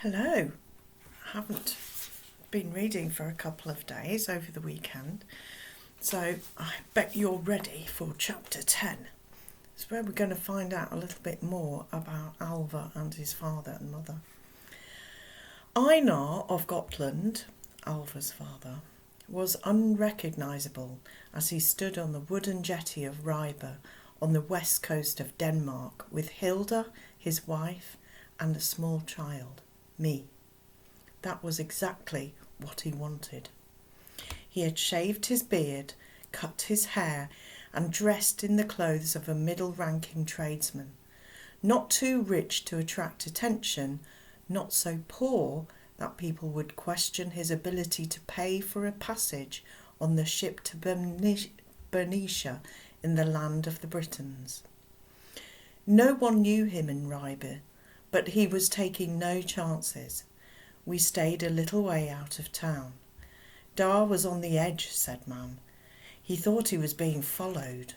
Hello. I haven't been reading for a couple of days over the weekend, so I bet you're ready for chapter 10. It's where we're going to find out a little bit more about Alva and his father and mother. Einar of Gotland, Alva's father, was unrecognisable as he stood on the wooden jetty of Ribe on the west coast of Denmark with Hilda, his wife, and a small child. Me. That was exactly what he wanted. He had shaved his beard, cut his hair, and dressed in the clothes of a middle-ranking tradesman. Not too rich to attract attention, not so poor that people would question his ability to pay for a passage on the ship to Bernicia in the land of the Britons. No one knew him in Ribe, but he was taking no chances. We stayed a little way out of town. Dar was on the edge, said Mam. He thought he was being followed.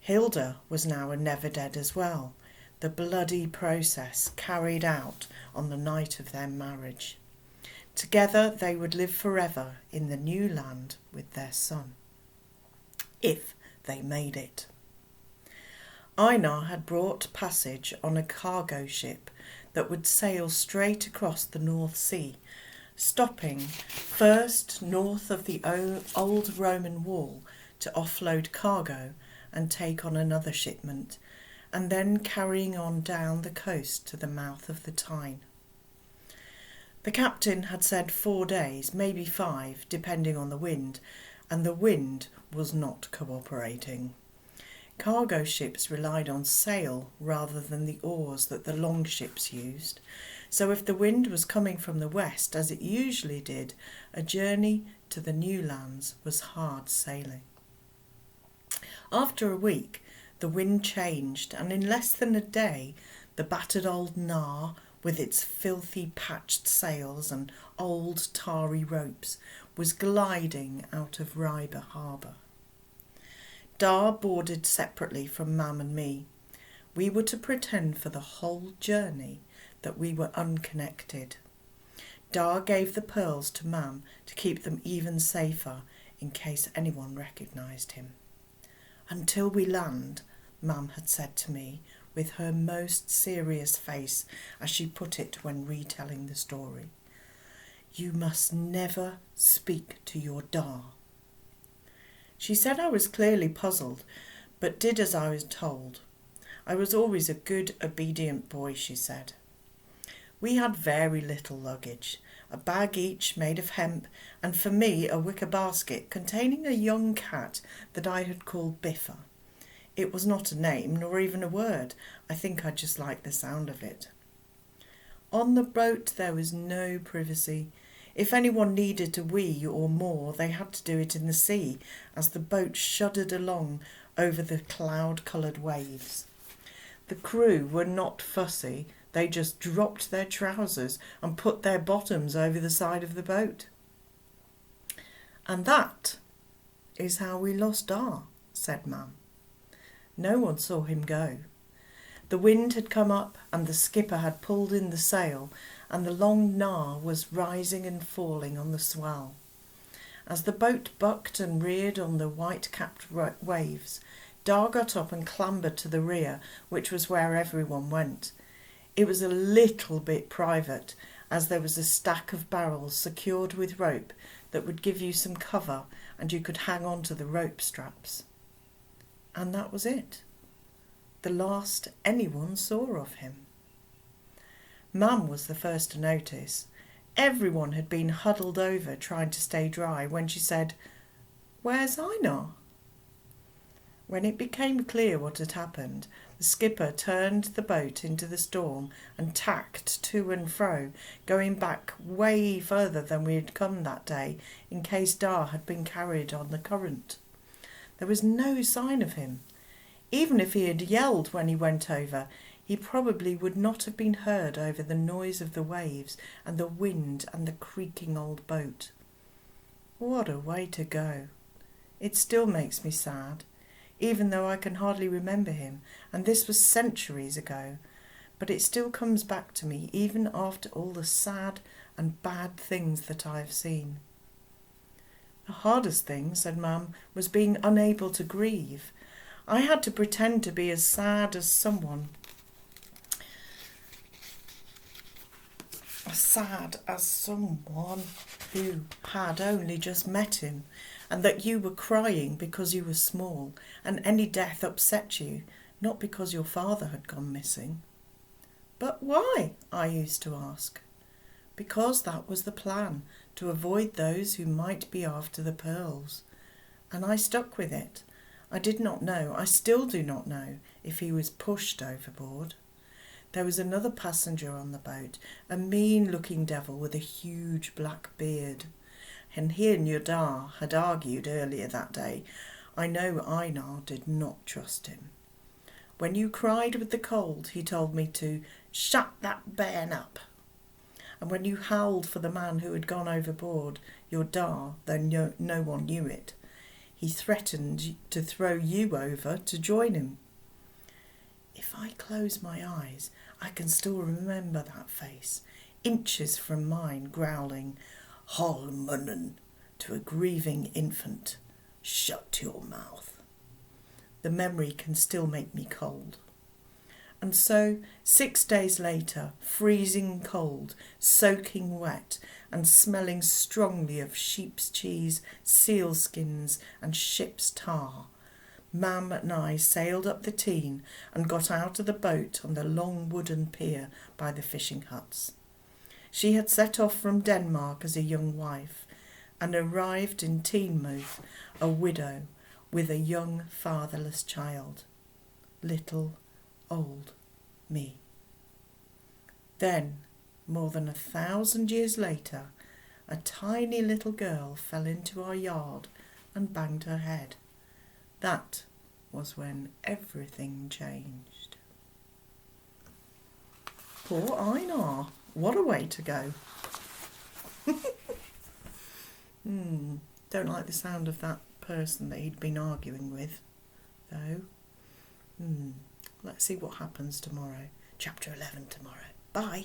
Hilda was now a never-dead as well, the bloody process carried out on the night of their marriage. Together they would live forever in the new land with their son, if they made it. Einar had brought passage on a cargo ship that would sail straight across the North Sea, stopping first north of the old Roman wall to offload cargo and take on another shipment, and then carrying on down the coast to the mouth of the Tyne. The captain had said 4 days, maybe 5, depending on the wind, and the wind was not cooperating. Cargo ships relied on sail rather than the oars that the long ships used, so if the wind was coming from the west, as it usually did, a journey to the new lands was hard sailing. After a week, the wind changed, and in less than a day, the battered old Nar, with its filthy patched sails and old tarry ropes, was gliding out of Ribe harbour. Dar boarded separately from Mam and me. We were to pretend for the whole journey that we were unconnected. Dar gave the pearls to Mam to keep them even safer in case anyone recognised him. Until we land, Mam had said to me, with her most serious face as she put it when retelling the story. You must never speak to your Dar. She said I was clearly puzzled, but did as I was told. I was always a good, obedient boy, she said. We had very little luggage, a bag each made of hemp, and for me a wicker basket containing a young cat that I had called Biffa. It was not a name, nor even a word. I think I just liked the sound of it. On the boat there was no privacy. If anyone needed to wee or more, they had to do it in the sea, as the boat shuddered along over the cloud-coloured waves. The crew were not fussy. They just dropped their trousers and put their bottoms over the side of the boat. And that is how we lost Dar, said Mam. No one saw him go. The wind had come up and the skipper had pulled in the sail, and the long Nar was rising and falling on the swell. As the boat bucked and reared on the white-capped waves, Dar got up and clambered to the rear, which was where everyone went. It was a little bit private, as there was a stack of barrels secured with rope that would give you some cover, and you could hang on to the rope straps. And that was it. The last anyone saw of him. Mam was the first to notice. Everyone had been huddled over trying to stay dry when she said, "Where's Einar?" When it became clear what had happened, the skipper turned the boat into the storm and tacked to and fro, going back way further than we had come that day in case Dar had been carried on the current. There was no sign of him. Even if he had yelled when he went over, he probably would not have been heard over the noise of the waves and the wind and the creaking old boat. What a way to go. It still makes me sad, even though I can hardly remember him, and this was centuries ago. but it still comes back to me even after all the sad and bad things that I've seen. The hardest thing, said Mum, was being unable to grieve. I had to pretend to be as sad as someone who had only just met him, and that you were crying because you were small, and any death upset you, not because your father had gone missing. But why? I used to ask. Because that was the plan, to avoid those who might be after the pearls. And I stuck with it. I did not know, I still do not know, if he was pushed overboard. There was another passenger on the boat, a mean-looking devil with a huge black beard. And he and Yodar had argued earlier that day. I know Einar did not trust him. When you cried with the cold, he told me to shut that bairn up. And when you howled for the man who had gone overboard, Yodar, though no one knew it, he threatened to throw you over to join him. If I close my eyes, I can still remember that face, inches from mine, growling, Holmunnen, to a grieving infant, shut your mouth. The memory can still make me cold. And so, 6 days later, freezing cold, soaking wet, and smelling strongly of sheep's cheese, seal skins, and ship's tar, Mam and I sailed up the Tean and got out of the boat on the long wooden pier by the fishing huts. She had set off from Denmark as a young wife and arrived in Teignmouth a widow with a young fatherless child. Little old me. Then, more than 1,000 years later, a tiny little girl fell into our yard and banged her head. That was when everything changed. Poor Einar. What a way to go. Don't like the sound of that person that he'd been arguing with, though. Let's see what happens tomorrow. Chapter 11 tomorrow. Bye.